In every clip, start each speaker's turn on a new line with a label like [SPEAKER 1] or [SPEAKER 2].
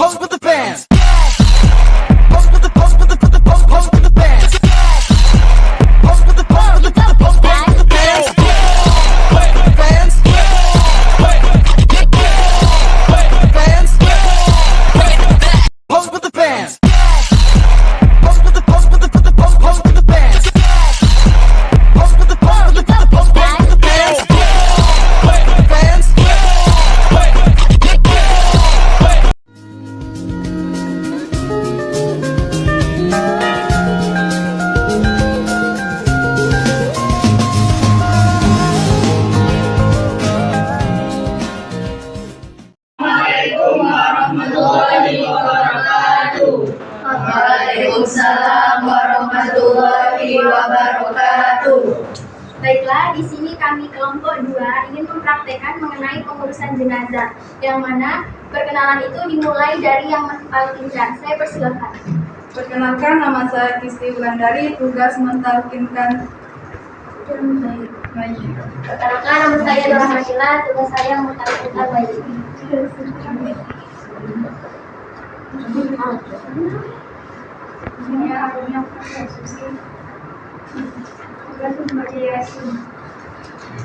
[SPEAKER 1] Pose with the fans. Pose with the pose with the pose with the fans. Pose with the pose with the pose with the fans. Fans. Fans. Pose with the fans. Pose with the pose with the pose with the fans. Pose with the pose with the pose with the fans. Fans.
[SPEAKER 2] Waalaikumsalam warahmatullahi wabarakatuh.
[SPEAKER 3] Baiklah, di sini kami kelompok 2 ingin mempraktekkan mengenai pengurusan jenazah, yang mana perkenalan itu dimulai dari yang mentalkinkan. Saya persilakan.
[SPEAKER 2] Perkenalkan, nama saya Kristi Wulandari, tugas mentalkinkan mayit.
[SPEAKER 3] Perkenalkan, nama saya Dora Makila, tugas saya mentalkinkan mayit.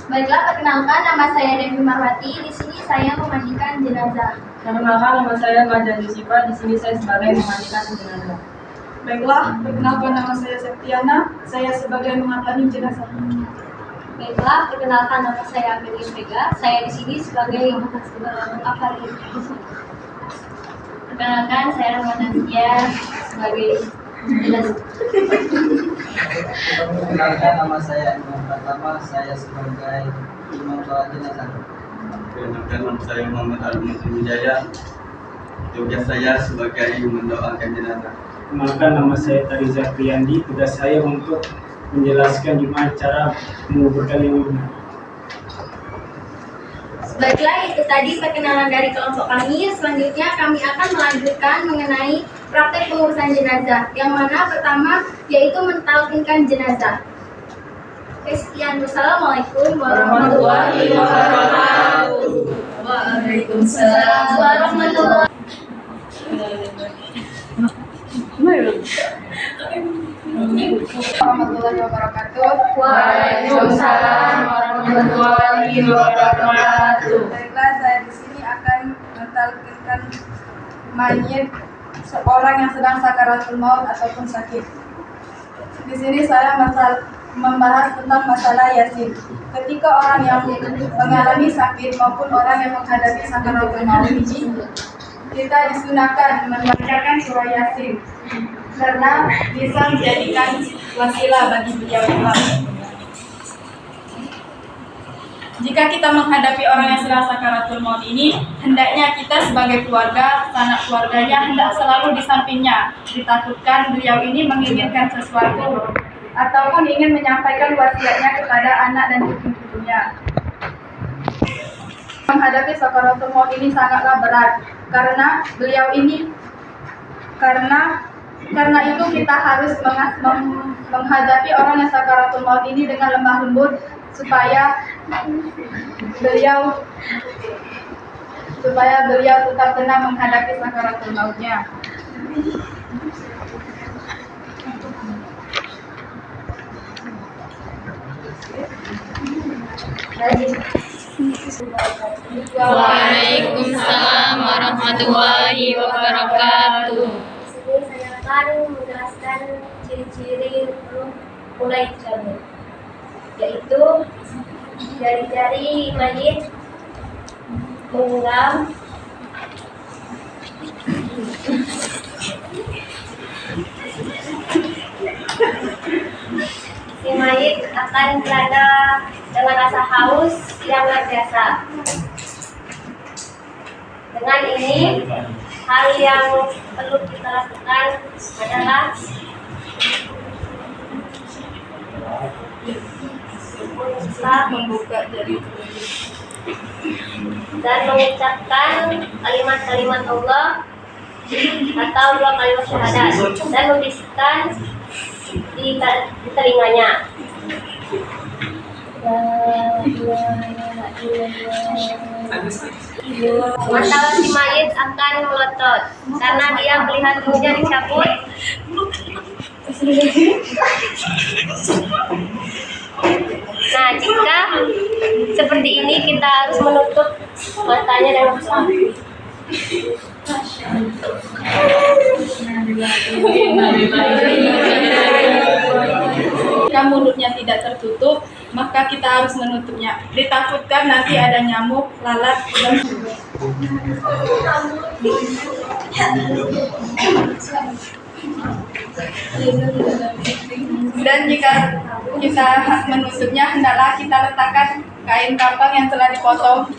[SPEAKER 3] Baiklah, perkenalkan, nama saya Devi Marwati. Di sini saya memandikan jenazah.
[SPEAKER 4] Perkenalkan, nama saya Maja Yusifa. Di sini saya sebagai memandikan jenazah.
[SPEAKER 2] Baiklah, perkenalkan, nama saya Septiana, saya sebagai mengatasi jenazah.
[SPEAKER 3] Baiklah, perkenalkan, nama saya Amelia Vega. Saya di sini sebagai akari. Perkenalkan, saya Ramadansia sebagai jenazah.
[SPEAKER 5] Perkenalkan, nama saya Imam Pratama, saya sebagai imam sholat jenazah.
[SPEAKER 6] Perkenalkan, nama saya Muhammad Al-Muslim Jaya. Tugas saya sebagai mendoakan jenazah.
[SPEAKER 7] Perkenalkan, nama saya Tariza Priyandi. Tugas saya untuk menjelaskan gimana cara menguburkan yang benar.
[SPEAKER 3] Baiklah, itu tadi perkenalan dari kelompok kami. Selanjutnya kami akan melanjutkan mengenai praktek pengurusan jenazah, yang mana pertama yaitu mentalkinkan jenazah. Sekian, wassalamualaikum warahmatullahi wabarakatuh.
[SPEAKER 2] Waalaikumsalam
[SPEAKER 3] Warahmatullahi
[SPEAKER 2] warahmatullahi wabarakatuh.
[SPEAKER 3] Waalaikumsalam warahmatullahi wabarakatuh.
[SPEAKER 2] Baiklah, saya di sini akan mentalkinkan mayit seorang yang sedang sakaratul maut ataupun sakit. Di sini saya membahas tentang masalah Yasin. Ketika orang yang mengalami sakit maupun orang yang menghadapi sakaratul maut ini, kita disunahkan membacakan surah Yasin karena bisa menjadikan wasilah bagi beliau kelak. Jika kita menghadapi orang yang sedang sakaratul maut ini, hendaknya kita sebagai keluarga, sanak keluarganya hendak selalu di sampingnya. Ditakutkan beliau ini menginginkan sesuatu ataupun ingin menyampaikan wasiatnya kepada anak dan cucu-cucunya. Menghadapi sakaratul maut ini sangatlah berat karena beliau ini karena itu kita harus menghadapi orang yang sakaratul maut ini dengan lemah lembut supaya beliau tetap tenang menghadapi sakaratul mautnya.
[SPEAKER 8] Waalaikumsalam warahmatullahi wabarakatuh.
[SPEAKER 3] Di sini saya akan menjelaskan ciri-ciri mulai jamur, yaitu jari-jari mayit menggenggam, si mayit akan berada dengan rasa haus yang luar biasa. Dengan ini, hal yang perlu kita lakukan adalah
[SPEAKER 2] Membuka jari
[SPEAKER 3] dan mengucapkan kalimat-kalimat Allah atau 2 kalimat syahadat dan membisikkan di telinganya. La ilaha illallah. Mata si mayit akan melotot karena dia melihat tubuhnya dicabut. Nah, jika seperti ini kita harus menutup matanya dan bersalah.
[SPEAKER 2] Jika mulutnya tidak tertutup, maka kita harus menutupnya. Ditakutkan nanti ada nyamuk, lalat, dan jika kita menutupnya, hendaklah kita letakkan kain kafan yang telah dipotong.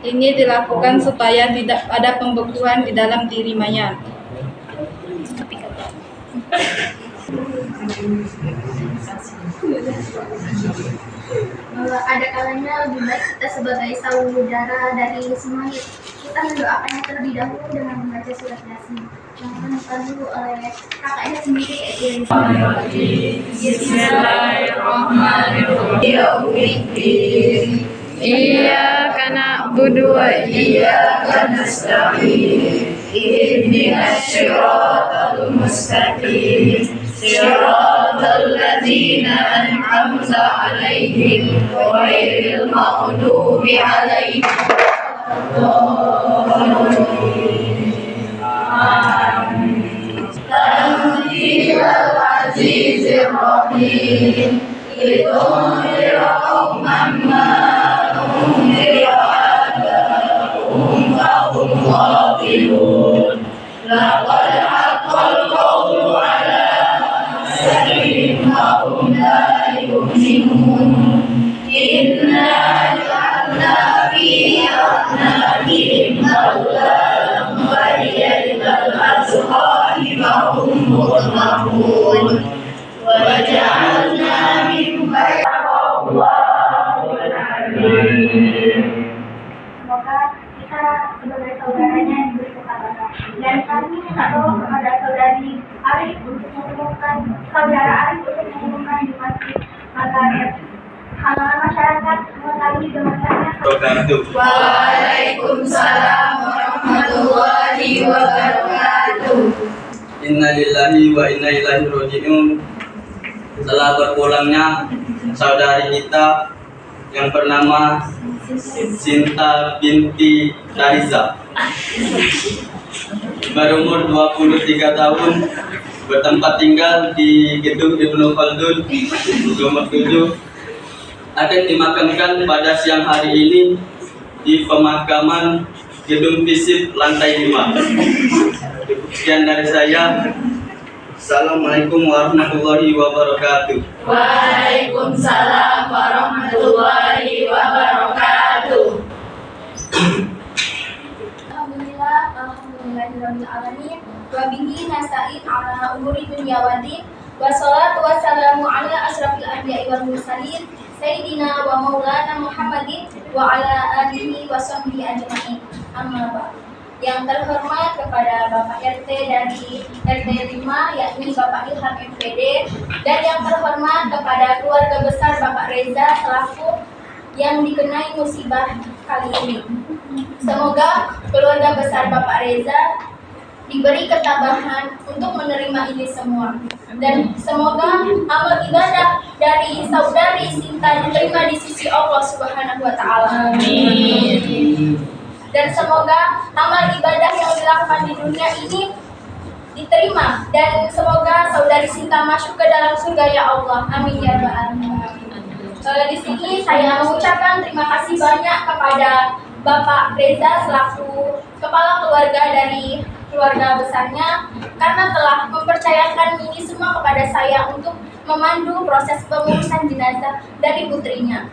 [SPEAKER 2] Ini dilakukan supaya tidak ada pembekuan di dalam diri mayat.
[SPEAKER 3] Ada kalanya lebih baik kita sebagai saudara dari semuanya kita mendoakannya terlebih dahulu dengan membaca surat Yasin yang dilakukan dulu oleh kakaknya sendiri yaitu
[SPEAKER 8] Bismillahirrahmanirrahim. Iyyaka na'budu wa iyyaka nasta'in. Ihdinas siratal mustaqim. Siratal ladzina an'amta 'alaihim ghairil maghdubi 'alaihim Tanzilal azizir rahim. Litunzira qauman ma unzira aba'uhum fahum ghafilun. Laqad haqqal qawlu 'ala aktharihim wa hum la yu'minun. Inna ja'alna fi a'naqihim aghlalan wa hiya ilal azqani fahum muqmahun. Wa ja'alna min
[SPEAKER 3] semoga kita sebagai saudaranya diberi ketabahan. Dan kami minta tolong kepada saudari Arif untuk mengumumkan saudara Arif untuk mengumumkan di masjid agar halaman masyarakat mengetahui bahwasanya.
[SPEAKER 2] Waalaikumsalam warahmatullahi wabarakatuh.
[SPEAKER 6] Innalillahi wa inna ilaihi raji'un. Setelah berpulangnya saudari kita yang bernama Sinta binti Nariza, berumur 23 tahun, bertempat tinggal di gedung Ibnu Khaldun nomor 7, akan dimakamkan pada siang hari ini di pemakaman gedung Visip lantai 5. Sekian dari saya. Assalamualaikum warahmatullahi wabarakatuh.
[SPEAKER 2] Waalaikumsalam warahmatullahi wabarakatuh.
[SPEAKER 3] Alhamdulillahirabbil alamin wa bihi nasta'in ala umuri dunya waddin wassalatu wassalamu ala asrafil anbiya'i wal mursalin sayyidina wa maulana Muhammadin wa ala alihi wa sahbihi ajma'in. Amma ba'du. Yang terhormat kepada Bapak RT dari RT 5 yakni Bapak Ilham MPD, dan yang terhormat kepada keluarga besar Bapak Reza selaku yang dikenai musibah kali ini. Semoga keluarga besar Bapak Reza diberi ketabahan untuk menerima ini semua, dan semoga amal ibadah dari saudari Sinta diterima di sisi Allah Subhanahu wa Ta'ala. Amin. Dan semoga amal ibadah yang dilakukan di dunia ini diterima, dan semoga saudari Sinta masuk ke dalam surga ya Allah. Amin ya rabbal alamin. Di sini saya mengucapkan terima kasih banyak kepada Bapak Reza selaku kepala keluarga dari keluarga besarnya karena telah mempercayakan ini semua kepada saya untuk memandu proses pengurusan jenazah dari putrinya.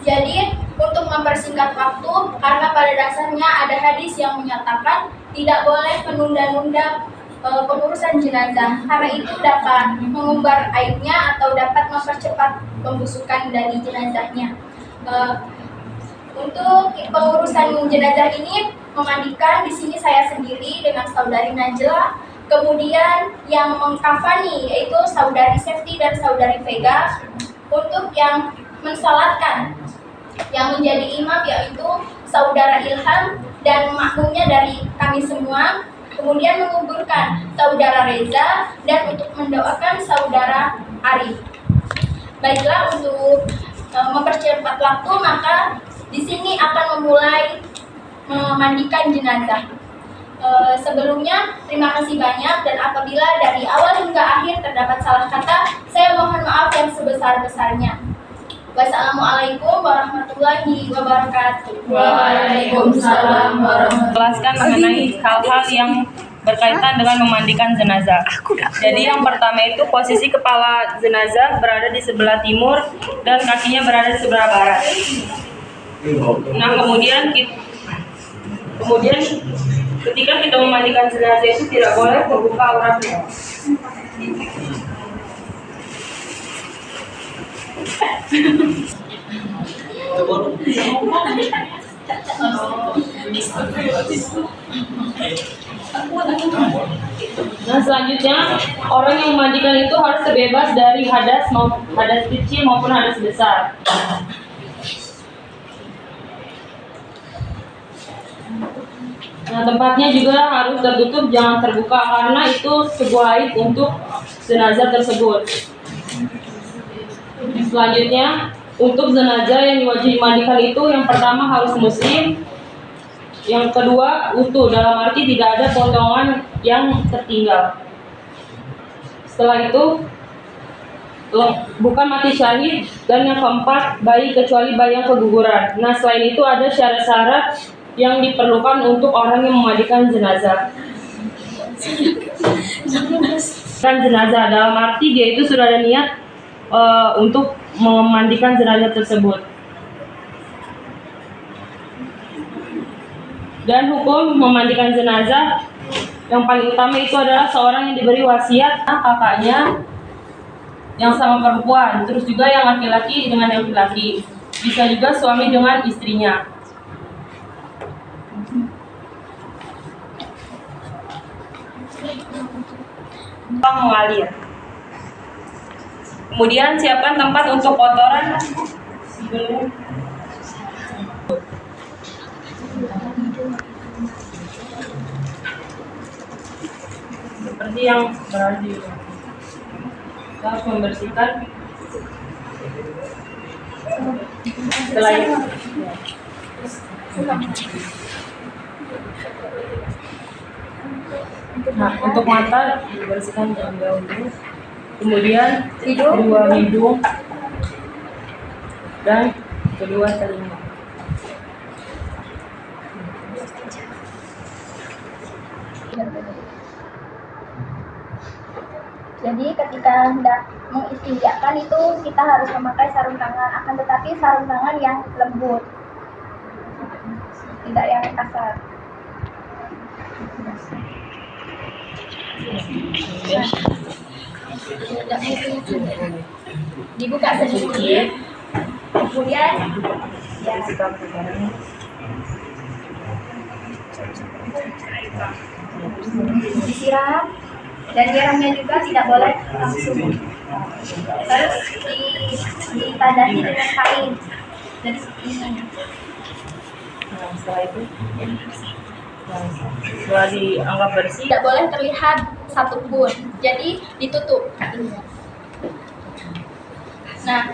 [SPEAKER 3] Jadi untuk mempersingkat waktu, karena pada dasarnya ada hadis yang menyatakan tidak boleh menunda-nunda pengurusan jenazah karena itu dapat mengumbar aibnya atau dapat mempercepat pembusukan dari jenazahnya. Untuk pengurusan jenazah ini memandikan di sini saya sendiri dengan saudari Najla, kemudian yang mengkafani yaitu saudari Sefti dan saudari Vega. Untuk yang mensalatkan yang menjadi imam yaitu saudara Ilham dan makmumnya dari kami semua. Kemudian menguburkan saudara Reza dan untuk mendoakan saudara Arif. Baiklah, untuk mempercepat waktu maka di sini akan memulai memandikan jenazah. Sebelumnya terima kasih banyak, dan apabila dari awal hingga akhir terdapat salah kata, saya mohon maaf yang sebesar-besarnya. Wassalamualaikum warahmatullahi wabarakatuh.
[SPEAKER 8] Waalaikumsalam warahmatullahi
[SPEAKER 4] Jelaskan mengenai hal-hal yang berkaitan dengan memandikan jenazah. Jadi yang pertama itu posisi kepala jenazah berada di sebelah timur dan kakinya berada di sebelah barat. Nah kemudian ketika kita memandikan jenazah itu tidak boleh membuka auratnya. Nah selanjutnya orang yang memandikan itu harus terbebas dari hadas kecil maupun hadas besar. Nah tempatnya juga harus tertutup, jangan terbuka karena itu sebuah aib untuk jenazah tersebut. Selanjutnya untuk jenazah yang diwajib dimandikan itu yang pertama harus muslim, yang kedua utuh dalam arti tidak ada potongan yang tertinggal. Setelah itu bukan mati syahid, dan yang keempat bayi kecuali bayi yang keguguran. Nah selain itu ada syarat-syarat yang diperlukan untuk orang yang memandikan jenazah. Dan jenazah dalam arti dia itu sudah ada niat untuk memandikan jenazah tersebut. Dan hukum memandikan jenazah yang paling utama itu adalah seorang yang diberi wasiat, kakaknya yang sama perempuan, terus juga yang laki-laki dengan yang laki-laki, bisa juga suami dengan istrinya. Mengalir. Kemudian siapkan tempat untuk kotoran seperti yang berada di rumah. Kita harus membersihkan. Setelah itu, nah untuk mata dibersihkan terlebih dahulu. Kemudian kedua hidung dan kedua telinga.
[SPEAKER 3] Jadi ketika hendak mengistinjakan itu kita harus memakai sarung tangan, akan tetapi sarung tangan yang lembut, tidak yang kasar. Dibuka sedikit, kemudian ya disiram, dan nyiramnya juga tidak boleh langsung, harus ditandani dengan kain dari ini.
[SPEAKER 4] Nah, setelah itu setelah dianggap bersih,
[SPEAKER 3] Tidak boleh terlihat satupun, jadi ditutup. Nah,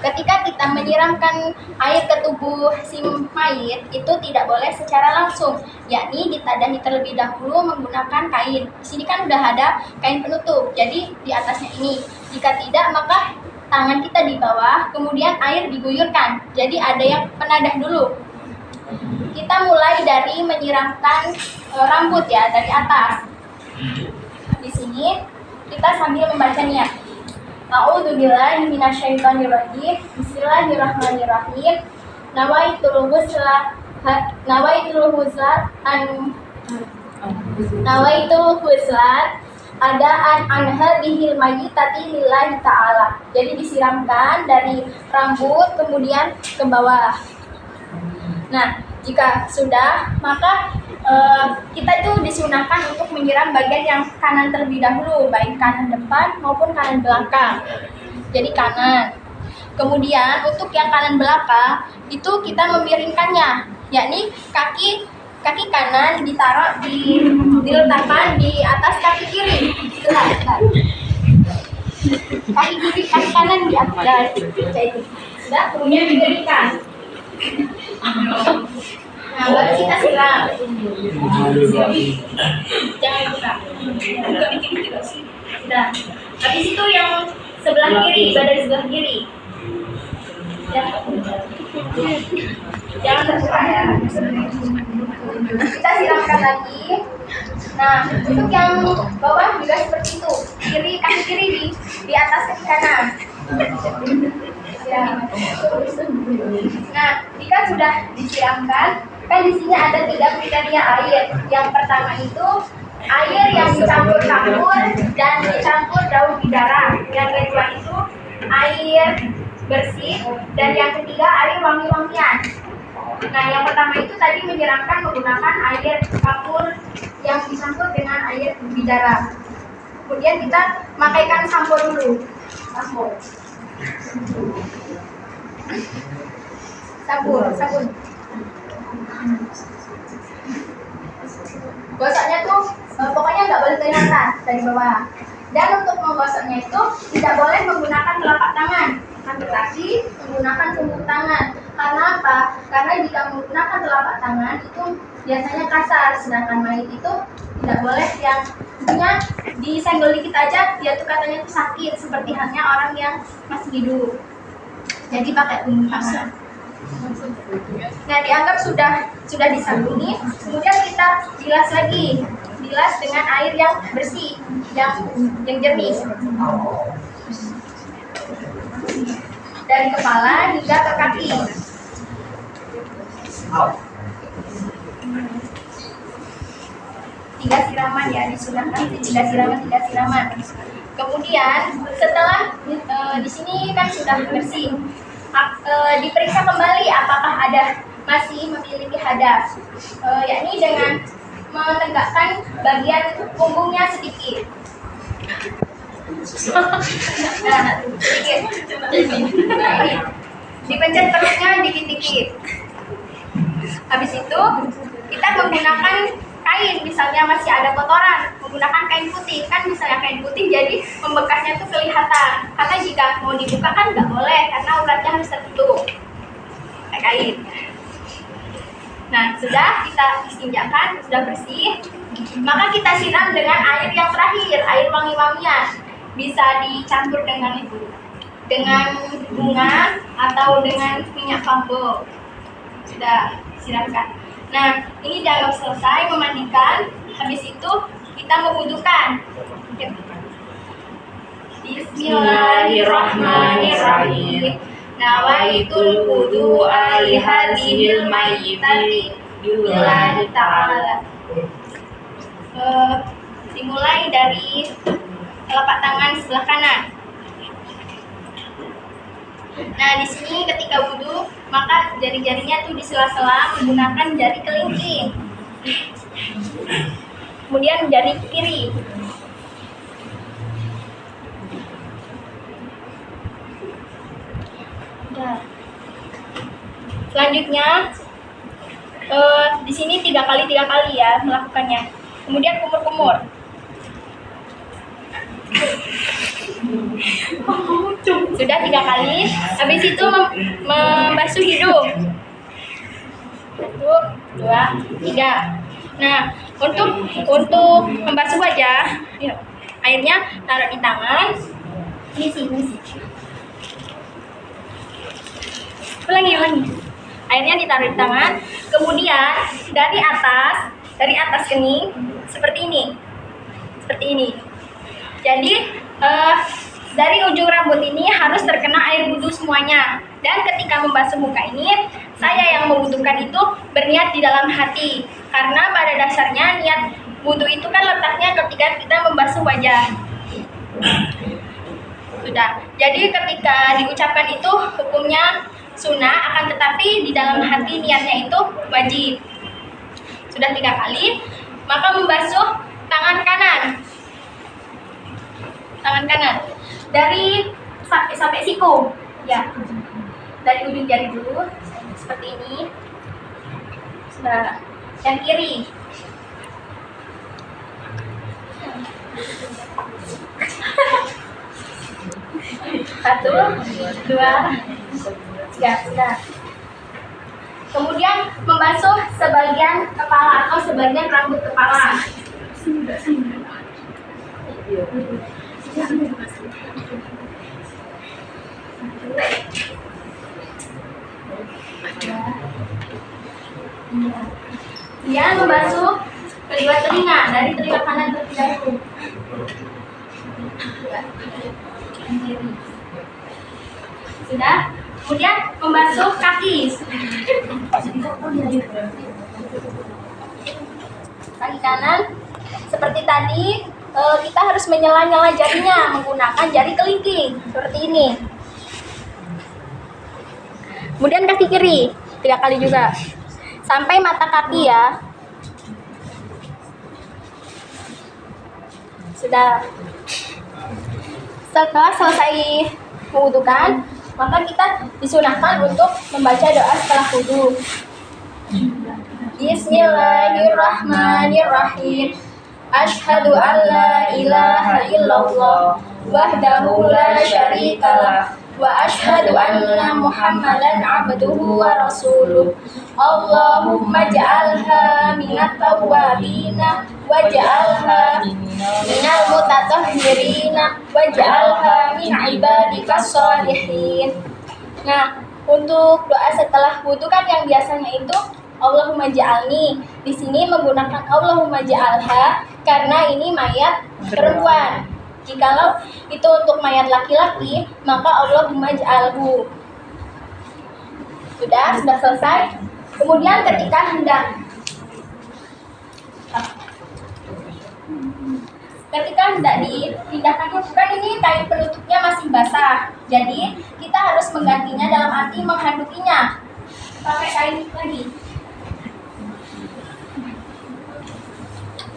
[SPEAKER 3] ketika kita menyiramkan air ke tubuh si mayit itu tidak boleh secara langsung, yakni ditadahi terlebih dahulu menggunakan kain. Di sini kan udah ada kain penutup, jadi di atasnya ini. Jika tidak, maka tangan kita di bawah, kemudian air diguyurkan. Jadi ada yang penadah dulu. Kita mulai dari menyiramkan rambut ya, dari atas. Di sini kita sambil membaca niat. A'udzubillahi minasyaitonirrajim. Bismillahirrahmanirrahim. Nawaitul huslat adaan anha bihil mayyitati lillahi ta'ala. Jadi disiramkan dari rambut kemudian ke bawah. Nah, jika sudah, maka kita itu disunahkan untuk menyiram bagian yang kanan terlebih dahulu, baik kanan depan maupun kanan belakang. Jadi kanan. Kemudian untuk yang kanan belakang itu kita memiringkannya, yakni kaki kanan diletakkan di atas kaki kiri. Kaki kanan di atas. Sudah, kemudian diberikan. Nah, baru kita siram. Jangan buka. Sudah. Habis itu yang sebelah kiri, badan sebelah kiri. Ya. Jangan terbuka ya. Kita siramkan lagi. Nah, untuk yang bawah juga seperti itu. Kaki kiri di atas kaki kanan. Ya. Nah, jika sudah disiramkan, kan di sini ada 3 kriteria air. Yang pertama itu air yang dicampur kapur dan dicampur daun bidara. Yang kedua itu air bersih, dan yang ketiga air wangi-wangian. Nah, yang pertama itu tadi menyiramkan menggunakan air kapur yang dicampur dengan air bidara. Kemudian kita makaikan sampo dulu. Sabun. Gosoknya tuh pokoknya nggak boleh kelihatan dari bawah. Dan untuk menggosoknya itu tidak boleh menggunakan telapak tangan, tetapi menggunakan tunggu tangan. Karena apa? Karena jika menggunakan telapak tangan itu biasanya kasar, sedangkan mayit itu tidak boleh yang punya disenggol dikit aja, dia tuh katanya tuh sakit, seperti halnya orang yang masih hidup. Jadi pakai tunggu tangan. Nah, dianggap sudah disabuni, kemudian kita bilas lagi, bilas dengan air yang bersih, yang jernih, dari kepala hingga ke kaki. Tiga siraman ya, disunahkan 3 siraman. Kemudian setelah di sini kan sudah bersih, diperiksa kembali apakah ada masih memiliki hadas, yakni dengan menegakkan bagian punggungnya sedikit. Nah, sedikit. Dipencet perutnya dikit-dikit. Habis itu kita menggunakan kain, misalnya masih ada kotoran, menggunakan kain putih. Kan misalnya kain putih jadi pembekasnya tuh kelihatan. Karena jika mau dibuka kan nggak boleh, karena uratnya harus tertutup pakai kain. Nah, sudah kita istinjakan, sudah bersih, maka kita siram dengan air yang terakhir, air wangi-wangian. Bisa dicampur dengan bunga atau dengan minyak bambu. Sudah siramkan. Nah, ini dianggap selesai memandikan. Habis itu kita mewudukan. Bismillahirrahmanirrahim. Nawaitul wudu'a li hadhil mayyitati lillahi ta'ala. Dimulai dari telapak tangan sebelah kanan. Nah, di sini ketika wudhu, maka jari-jarinya tuh di sela-sela menggunakan jari kelingking. Kemudian jari kiri. Nah, selanjutnya di sini 3 kali ya melakukannya. Kemudian kumur-kumur. Sudah. Sudah 3 kali. Habis itu membasuh hidung. 1, 2, 3. Nah, untuk membasuh wajah, yuk, airnya taruh di tangan. Ini sih. Ulangi. Airnya ditaruh di tangan. Kemudian dari atas kening seperti ini. Jadi dari ujung rambut ini harus terkena air wudhu semuanya. Dan ketika membasuh muka ini, saya yang membutuhkan itu berniat di dalam hati. Karena pada dasarnya niat wudhu itu kan letaknya ketika kita membasuh wajah. Sudah. Jadi ketika diucapkan itu hukumnya sunnah, akan tetapi di dalam hati niatnya itu wajib. Sudah 3 kali, maka membasuh tangan kanan. Dari sampai siku. Ya. Dari ujung jari dulu seperti ini. Sudah. Yang kiri. Satu, 2, 3, sudah. Kemudian membasuh sebagian kepala atau sebagian rambut kepala. Kemudian membasuh kedua telinga, dari telinga kanan ke kiri. Sudah. Kemudian membasuh kaki. Kaki kanan seperti tadi, kita harus menyela-nyela jarinya menggunakan jari kelingking seperti ini. Kemudian kaki kiri 3 kali juga sampai mata kaki ya. Sudah. Setelah selesai mewudukan, maka kita disunahkan untuk membaca doa setelah wudu. Bismillahirrahmanirrahim. Asyhadu an la ilaha illallah wahdahu la syarikalah wa asyhadu anna Muhammadan abduhu wa rasuluh. Allahumma ja'alha minat tawwabina waj'alha minal mutatahhirina waj'alha min ibadikas sholihin. Nah, untuk doa setelah wudu kan yang biasanya itu Allahumma ja'alni. Di sini menggunakan Allahumma ja'alha karena ini mayat perempuan. Jikalau itu untuk mayat laki-laki, maka Allahumma ja'alhu. Sudah selesai. Kemudian ketika hendak dipindahkan, kan ini kain penutupnya masih basah. Jadi kita harus menggantinya dalam arti menghandukinya pakai kain lagi.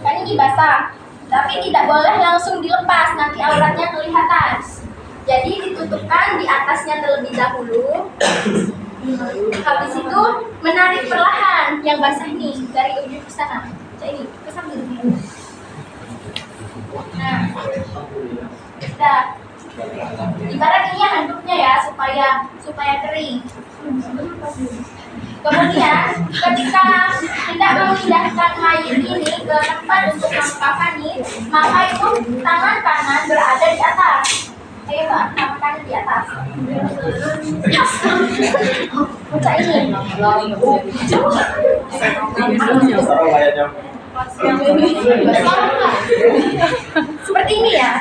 [SPEAKER 3] Kan ini basah, tapi tidak boleh langsung dilepas, nanti auratnya kelihatan. Jadi ditutupkan di atasnya terlebih dahulu. Habis itu menarik perlahan yang basah ini dari ujung ke sana. Jadi ke samping. Nah, kita ibarat ini handuknya ya supaya kering. Kemudian ketika tidak memindahkan mayat ini ke tempat untuk mengkafani, maka itu tangan kanan berada di atas. Ayo Pak, tangan kanan di atas. Baca ini. Seperti ini ya.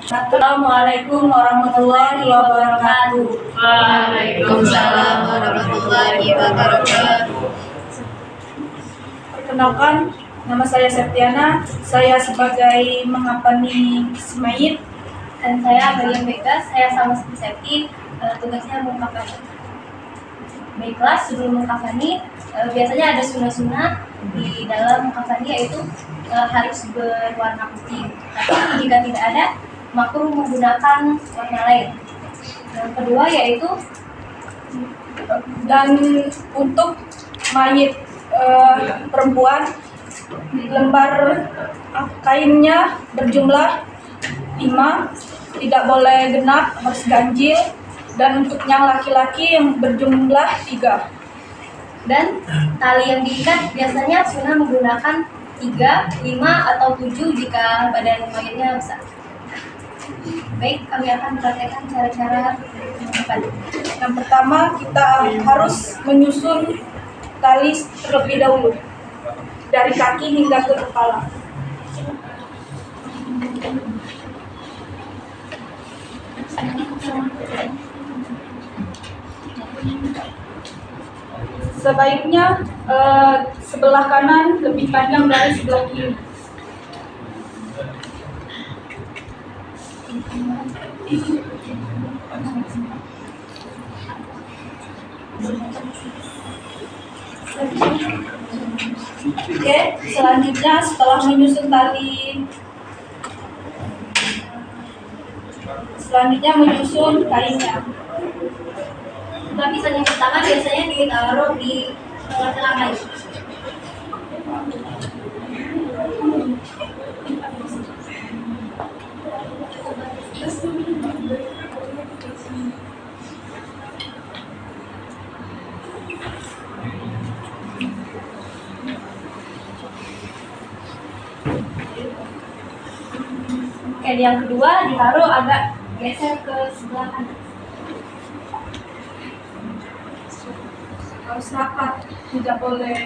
[SPEAKER 2] Assalamualaikum warahmatullahi wabarakatuh.
[SPEAKER 8] Waalaikumsalam warahmatullahi wabarakatuh.
[SPEAKER 2] Perkenalkan, nama saya Septiana. Saya sebagai mengkafani mayit.
[SPEAKER 3] Dan saya Maria Bekas, saya sama seperti Septi, tugasnya mengkafani. Baiklah, sebelum mengkafani, biasanya ada sunnah-sunnah di dalam mengkafani, yaitu harus berwarna putih. Tapi jika tidak ada, makruh menggunakan warna lain. Yang kedua yaitu
[SPEAKER 2] Dan untuk mayit perempuan, lembar kainnya berjumlah 5, tidak boleh genap, harus ganjil, dan untuk yang laki-laki yang berjumlah 3.
[SPEAKER 3] Dan tali yang diikat biasanya sunnah menggunakan 3, 5, atau 7 jika badan mayatnya besar. Baik, kami akan praktekkan cara-cara depan.
[SPEAKER 2] Yang pertama, kita harus menyusun tali terlebih dahulu dari kaki hingga ke kepala. Sebaiknya sebelah kanan lebih panjang dari sebelah kiri. Oke, selanjutnya setelah menyusun tali, kainnya.
[SPEAKER 3] Lapisan yang pertama biasanya ditaruh di tengah-tengah kain. Oke, yang kedua ditaruh agak geser ke sebelah kanan.
[SPEAKER 2] Harus rapat, tidak boleh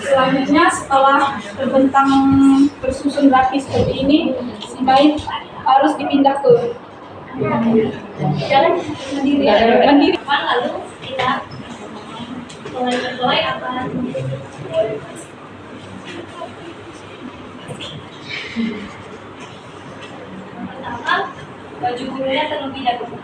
[SPEAKER 2] Selanjutnya, setelah terbentang bersusun rapi seperti ini, si mayat harus dipindah ke
[SPEAKER 3] Jalan mandiri.
[SPEAKER 2] mandiri.
[SPEAKER 3] Lalu kita mulai apa? Pertama, baju kurungnya terlebih dahulu.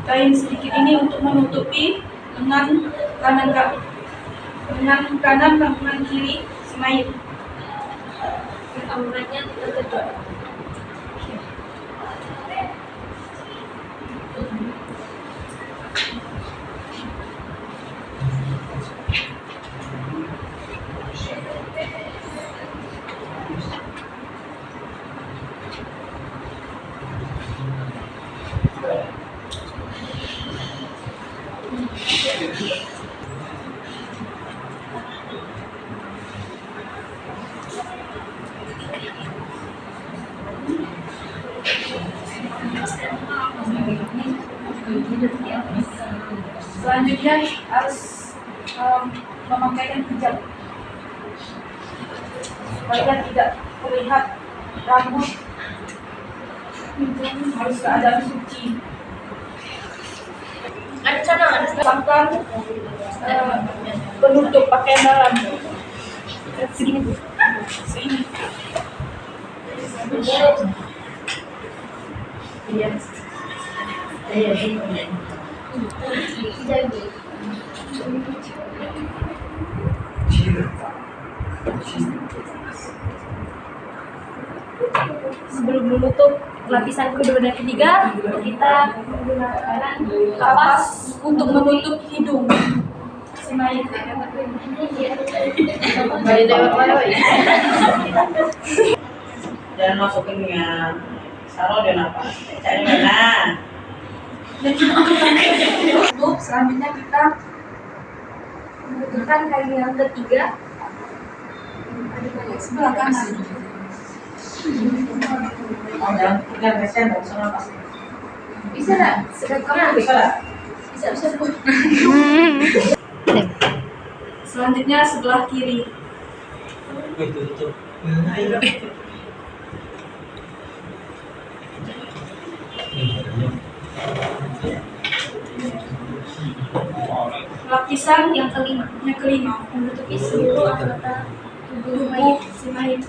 [SPEAKER 2] Kain sedikit ini untuk menutupi lengan kanan dan lengan kiri si mayat.
[SPEAKER 3] Auratnya tertutup.
[SPEAKER 2] Selanjutnya harus memakaikan hijab supaya tidak terlihat rambut, harus keadaan suci.
[SPEAKER 3] Ada canang, ada
[SPEAKER 2] Tambahkan penutup pakaian dalam segini Bu. Segini. Iya.
[SPEAKER 3] jadi. Sebelum menutup lapisan kedua dan ketiga, kita menggunakan kapas
[SPEAKER 2] untuk menutup hidung si mayat.
[SPEAKER 9] Jangan masukin ya saro dan apa cari mana.
[SPEAKER 2] Untuk selanjutnya kita
[SPEAKER 3] menggunakan kain yang ketiga
[SPEAKER 2] sebelah kanan.
[SPEAKER 9] Oh, jangan kesian dong sama pas.
[SPEAKER 3] bisa nggak sebelah kanan
[SPEAKER 9] Bisa lah.
[SPEAKER 3] bisa
[SPEAKER 2] Selanjutnya sebelah kiri.
[SPEAKER 5] tutup.
[SPEAKER 2] Lapisan
[SPEAKER 3] Yang kelima,
[SPEAKER 2] menutupi seluruh anggota tubuh si mayit.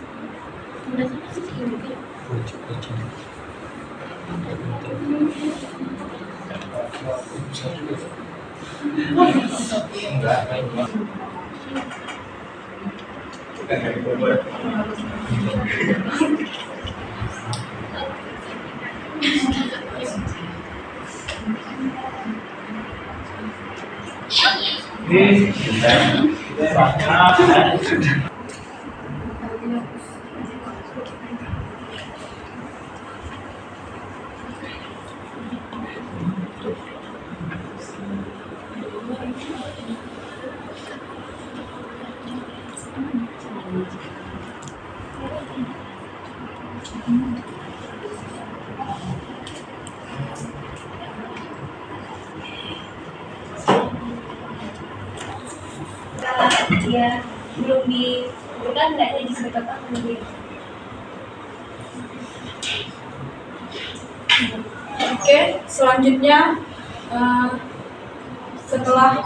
[SPEAKER 3] Ya, belum dikuburkan nggak ada disedekahkan dulu.
[SPEAKER 2] Oke, selanjutnya setelah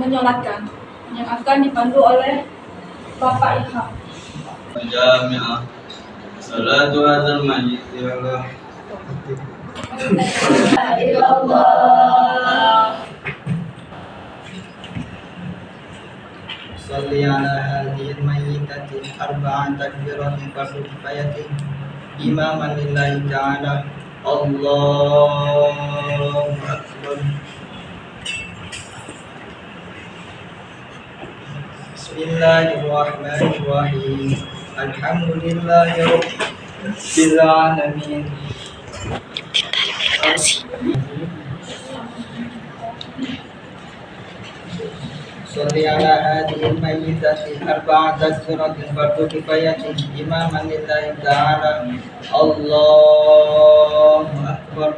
[SPEAKER 2] menyolatkan yang akan dipandu oleh Bapak Ilham.
[SPEAKER 6] Jami'ah. Salatu hadzal majid ya Allah.
[SPEAKER 5] صلي على هذه الميتة 4 تكبيرات فرض كفاية إماما لله تعالى. الله أكبر. بسم الله الرحمن الرحيم. الحمد لله رب العالمين. صلي على هذه الميتة 4 تكبيرات فرض كفاية إماما لله تعالى. الله أكبر.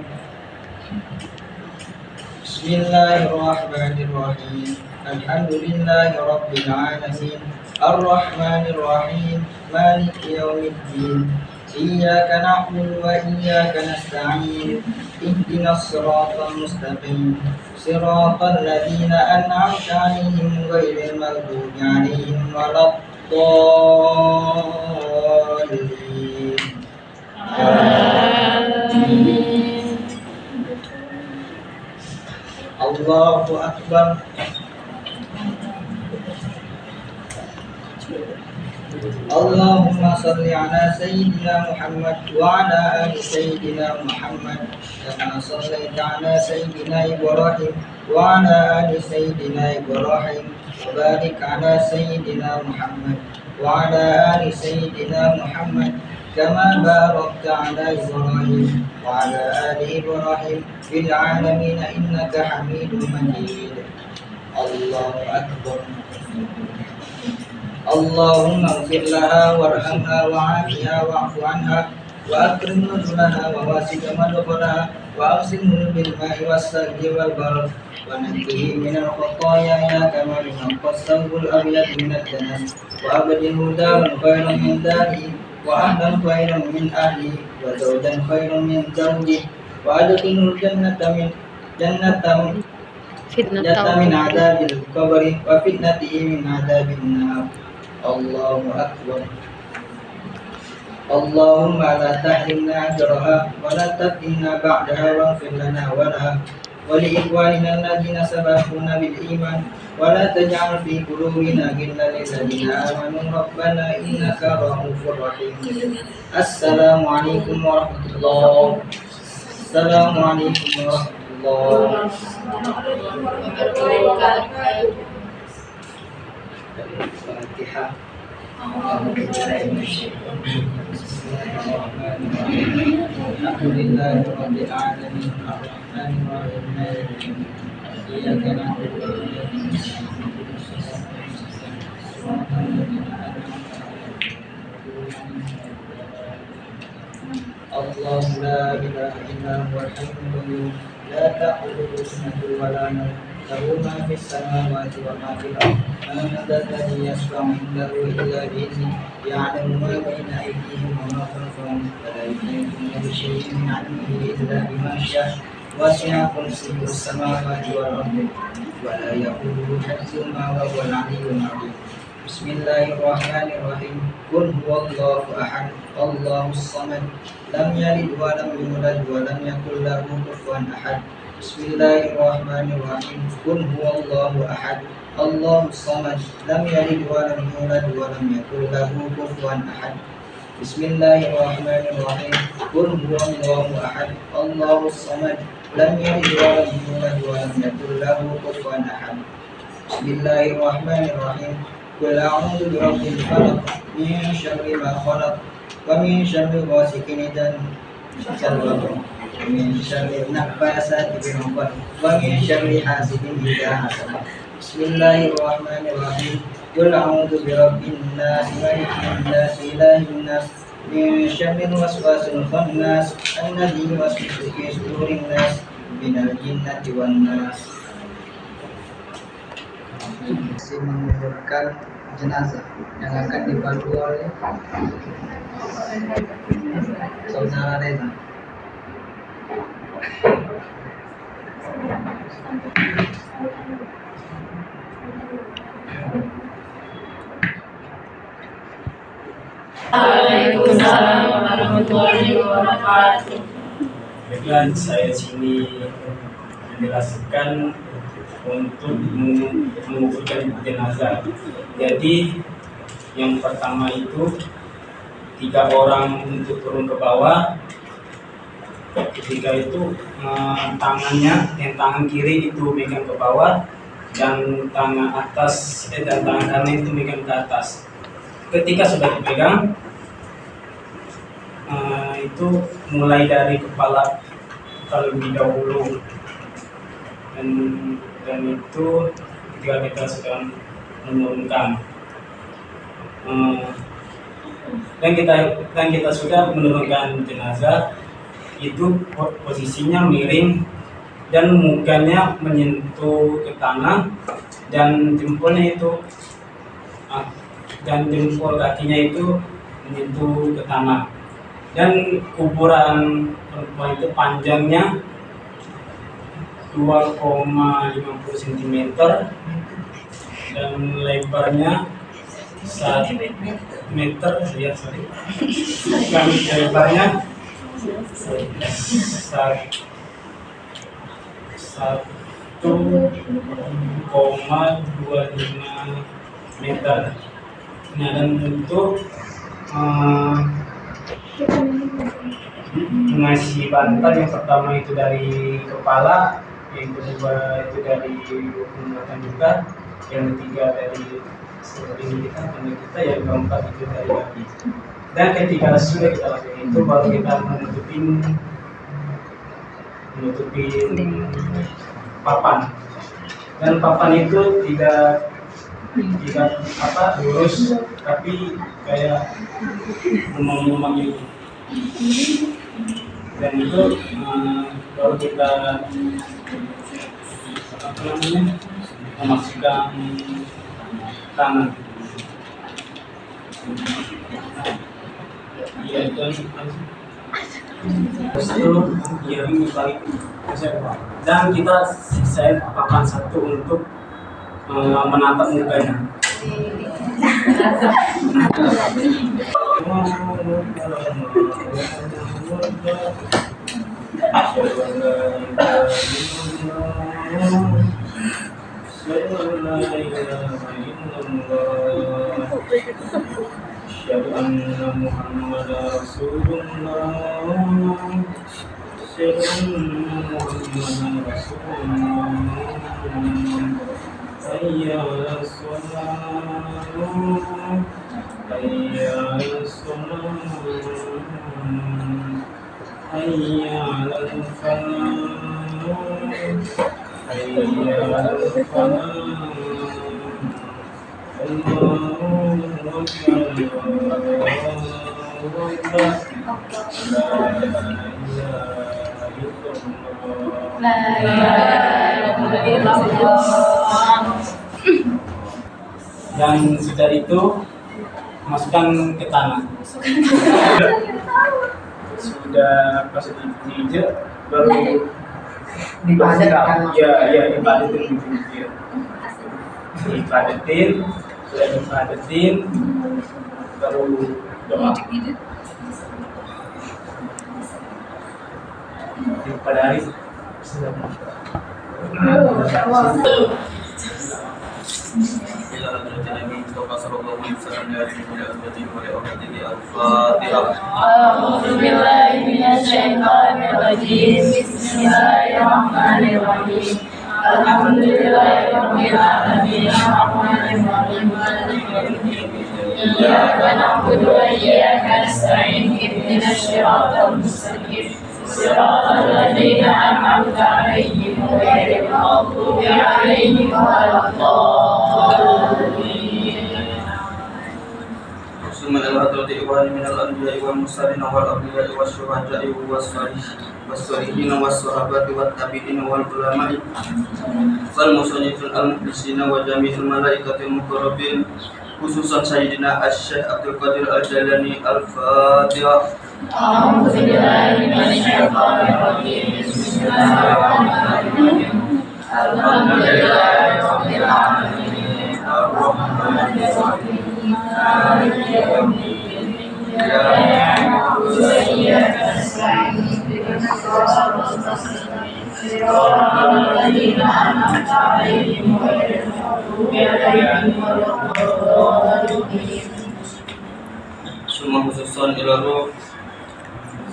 [SPEAKER 5] بسم الله الرحمن الرحيم. الحمد لله رب العالمين الرحمن الرحيم مالك يوم الدين إياك نعبد وإياك نستعين اهدنا الصراط المستقيم صراط الذين أنعمت عليهم غير المغضوب عليهم ولا الضالين. آمين. الله أكبر. اللهم صل على سيدنا محمد وعلى آل سيدنا محمد كما صليت على سيدنا إبراهيم وعلى آل سيدنا إبراهيم وبارك على سيدنا محمد وعلى آل سيدنا محمد كما باركت على إبراهيم وعلى آل إبراهيم في العالمين إنك حميد مجيد. الله أكبر. اللهم اغفر لها وارحمها وعافها واعف عنها وأكرم نزلها وواسع مدخلها وأغسله بالماء والثلج والبرد ونقه من الخطايا كما ينقى الثوب الأبيض من الدنس وأبدله دارا خيرا من داره وأهلا خيرا من أهله وزوجا خيرا من زوجه وأدخله الجنة من من عذاب القبر وفتنته من عذاب النار. الله أكبر. اللهم لا تحرمنا أجرها ولا تفتنا بعدها واغفر لنا ولها ولإخواننا الذين سبقونا بالإيمان ولا تجعل في قلوبنا غلا للذين آمنوا ربنا إنك رؤوف رحيم. السلام عليكم ورحمة الله. السلام عليكم ورحمة الله. الفاتحة. الحمد لله رب العالمين الرحمن الرحيم مالك يوم الدين إياك نعبد وإياك نستعين صراط الذين أنعمت عليهم. الله لا إله إلا هو الحي القيوم لا تأخذه سنة ولا نوم له ما في السماوات وما في الأرض من ذا الذي يشفع عنده إلا بإذنه يعلم ما بين أيديهم وما خلفهم ولا يحيطون بشيء من علمه إلا بما شاء وسع كرسيه السماوات والأرض ولا يؤوده حفظهما وهو العلي العظيم بسم الله الرحمن الرحيم قل هو الله أحد الله الصمد لم يلد ولم يولد ولم يكن له كفوا أحد بسم الله الرحمن الرحيم قل هو الله أحد الله الصمد لم يلد ولم يولد ولم يكن له كفوا أحد بسم الله الرحمن الرحيم قل هو الله أحد الله الصمد لم يلد ولم يولد ولم يكن له كفوا أحد بسم الله الرحمن الرحيم قل أعوذ برب الفلق من شر ما خلق ومن شر غاسق إذا وقب ومن شر النفاثات في العقد ومن شر حاسد إذا حسد بسم الله الرحمن الرحيم قل أعوذ برب الناس ملك الناس إله الناس من شر الوسواس الخناس الذي يوسوس في صدور الناس من الجنة والناس. Masih menguburkan jenazah yang akan dibantu oleh saudara Reza.
[SPEAKER 8] Waalaikumsalam warahmatullahi wabarakatuh.
[SPEAKER 7] Baiklah, saya sini menjelaskan untuk menguburkan jenazah. Jadi yang pertama itu 3 orang untuk turun ke bawah. Ketika itu tangannya, yang tangan kiri itu megang ke bawah dan tangan atas dan tangan kanan itu megang ke atas. Ketika sudah dipegang, itu mulai dari kepala terlebih dahulu. Dan itu ketika kita sedang menurunkan dan kita sudah menurunkan jenazah, itu posisinya miring dan mukanya menyentuh ke tanah dan jempolnya itu dan jempol kakinya itu menyentuh ke tanah. Dan kuburan perempuan itu panjangnya 2,50 cm dan lebarnya 1 meter, lebarnya 1,25 meter. Nah, dan untuk mengasih bantal, yang pertama itu dari kepala, yang kedua itu dari 28 juta, yang ketiga dari seperti kita, yang keempat itu dari kaki. Dan ketika sudah kita lakukan itu, baru kita menutupin papan. Dan papan itu tidak lurus, tapi kayak memang itu. Dan itu baru kita memasukkan tangan. Iya, itu balik. Dan kita sisain papan 1 untuk menatap mukanya. Asyhadu anna Muhammadar Rasulullah. Hayya 'alas shalah, hayya 'alas shalah, hayya 'alal falah, hayya 'alal falah. Allahu Akbar, Allahu Akbar. La ilaha illallah. Dan sudah itu masukkan ke tanah. Sudah pas diinjek baru
[SPEAKER 9] Dipadatkan.
[SPEAKER 7] ya dipadetin gitu. Dipadetin, sudah dipadetin baru doa. Pada hari
[SPEAKER 8] Bismillahirrahmanirrahim. Alhamdulillahirabbil alamin. Arrahmanirrahim. Iyyaka na'budu wa iyyaka nasta'in. Ihdinas siratal mustaqim. Siratal ladzina an'amta 'alaihim ghairil maghdubi 'alaihim waladdallin.
[SPEAKER 6] ثم إلى حضرة إبراهيم من الأنبياء والمرسلين والأولياء والشهداء والصالحين والصحابة والتابعين والعلماء والمصنفين المخلصين وجميع الملائكة المقربين خصوصا سيدنا الشيخ عبد القادر الجيلاني. الفاتحة.
[SPEAKER 8] أعوذ بالله من الشيطان الرجيم. بسم الله الرحمن الرحيم. الحمد لله رب العالمين. الرحمن الرحيم. مالك يوم الدين. إياك نعبد وإياك نستعين. اهدنا الصراط المستقيم. صراط الذين أنعمت عليهم غير المغضوب عليهم ولا الضالين.
[SPEAKER 6] Semua khususan ila ruh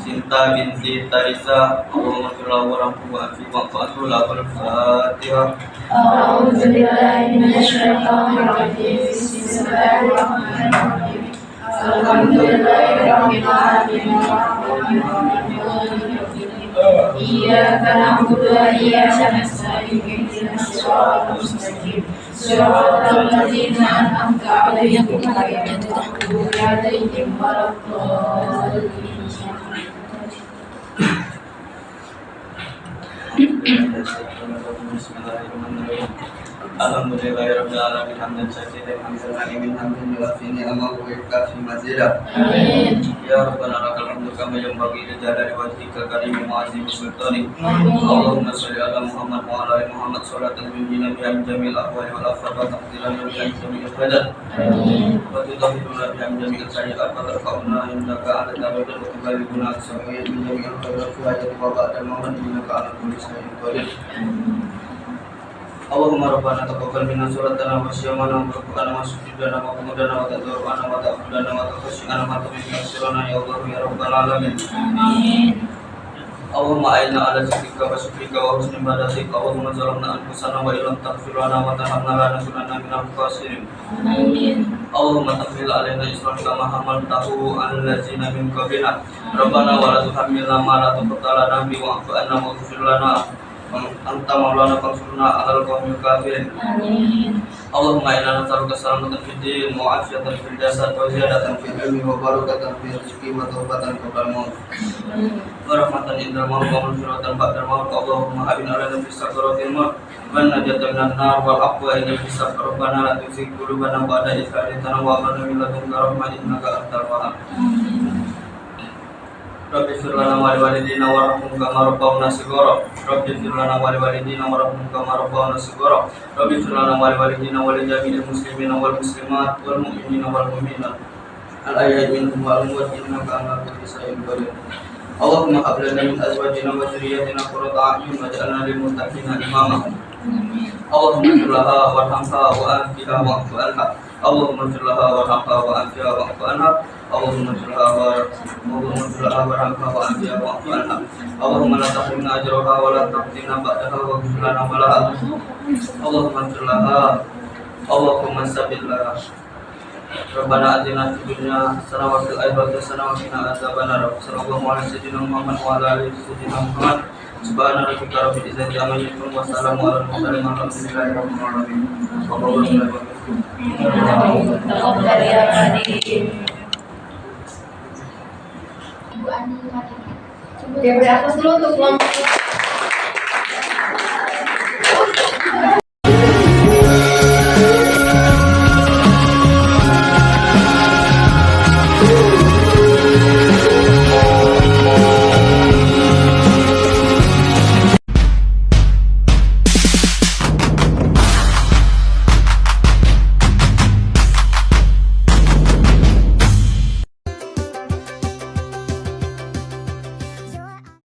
[SPEAKER 6] Sinta binti Tarisa. Allahumma firlahu warahmuhu wa'afi wa'afu lahul. Fatihah.
[SPEAKER 8] أعوذ بالله من الشيطان الرجيم. بسم الله الرحمن الرحيم. الحمد لله رب العالمين. الرحمن الرحيم. إياك نعبد وإياك نستعين. اهدنا الصراط المستقيم. صراط الذين أنعمت عليهم غير المغضوب عليهم ولا الضالين.
[SPEAKER 6] Bismillahirrahmanirrahim. Alhamdulillahirabbil alamin hamdan syakiran hamdan hamidan hamdan yuafi ni'amahu wa yukafi mazidah.
[SPEAKER 8] Amin.
[SPEAKER 6] Ya Rabbana lakal hamdu kama yanbaghi li jalali wajhika karim wa azim sultani. Allahumma shalli ala Muhammad wa ala ali Muhammad salatan tunjina biha min jamil ahwali wal afat wa taqdiran biha min jamil hadat.
[SPEAKER 8] Amin.
[SPEAKER 6] Wa tudahhiruna biha min jamil sayyi'at wa tarfa'una innaka ala tawaddu wa tubaliguna as-sawiyya min jamil khairat wa ajati wa ba'da mawt innaka ala kulli shay'in qadir. Allahumma rabbana taqabbal minna salatana wa siyamana wa qur'ana wa sujudana wa qumudana wa tadarruana wa ta'budana wa takhashshana wa tabiyyana ya Allah ya rabbal alamin.
[SPEAKER 8] Amin.
[SPEAKER 6] Allahumma a'inna ala zikrika wa syukrika wa husni ibadatika. Allahumma zalamna anfusana wa illam taghfir lana wa tarhamna lanakunanna minal khasirin.
[SPEAKER 8] Amin.
[SPEAKER 6] Allahumma tahmil alaina isran kama hamaltahu 'alal ladzina min qablina. Rabbana wa la tuhammilna ma la taqata lana bihi wa'fu 'anna waghfir lana anta maulana fansurna 'alal qaumil kafirin.
[SPEAKER 8] Amin.
[SPEAKER 6] Allahumma inna nas'aluka salamatan fid din wa 'afiyatan fil jasad wa ziyadatan fil ilmi wa barakatan fil rizqi wa tawbatan qabla al-maut wa rahmatan indal maut wa maghfiratan ba'da al-maut. Allahumma habib alana fis sakaratil maut wa najatan minan nar wal aqwa ila fis rabbana la tuzigh qulubana ba'da idh hadaytana wa hab lana min ladunka rahmah innaka antal wahhab. Rabbi fir lana wa liwalidina warhamhum kama rabbawna shighara. Rabbi fir lana wa liwalidina warhamhum kama rabbawna shighara. Rabbi fir lana wa liwalidina wa li jami'il muslimina wal muslimat wal mu'minina wal mu'minat al ahya'i minhum wal amwat innaka ala kulli shay'in qadir. Allahumma hab lana min azwajina wa dhurriyyatina qurrata a'yun waj'alna lil muttaqina imama. Allahumma fir laha warhamha wa anfiha wa'fu anha. Allahumma fir laha warhamha wa anfiha wa'fu anha. Allahumma fir laha warhamha wa anfiha wa'fu anha. Allahumma la tahrimna ajraha wa la taftina ba'daha wa ghfir lana wa laha. Allahumma fir laha. Allahumma sabbil laha. Rabbana atina fid dunya hasanah wa fil akhirati hasanah wa qina adzabannar. Sallallahu alaihi sayyidina Muhammad wa ala alihi sayyidina Muhammad. Subhana rabbika rabbil izzati amma yasifun wa salamun alal mursalin walhamdulillahi rabbil alamin.
[SPEAKER 8] Taqabbal ya Karim.
[SPEAKER 3] Ibu Ani, mari.
[SPEAKER 2] Oke, beri atas dulu untuk kelompok